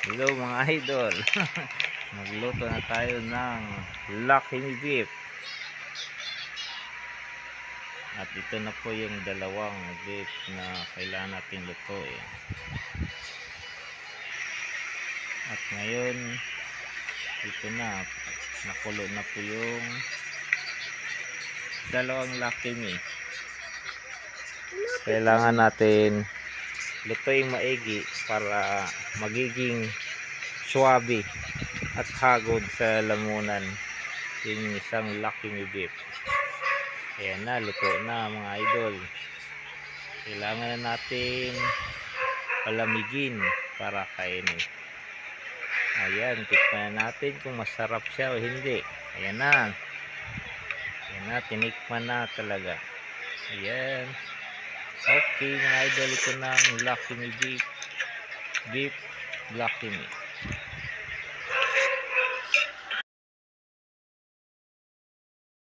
Hello mga idol. Magluto na tayo ng Lucky Me beef. At ito na po yung dalawang beef na kailangan nating lutuin. At ngayon ito na, nakulo na po yung dalawang Lucky Me. Kailangan natin lutuin maigi para magiging swabe at hagod sa lamunan yung isang Lucky Me beef. Ayan na, luto na mga idol. Kailangan na natin palamigin para kainin. Ayan, tikman natin kung masarap siya o hindi. Ayan na. Ayan na, tinikman na talaga. Ayan. Okay mga idol, ito na ang Lucky Me beef. Beef Lucky Me.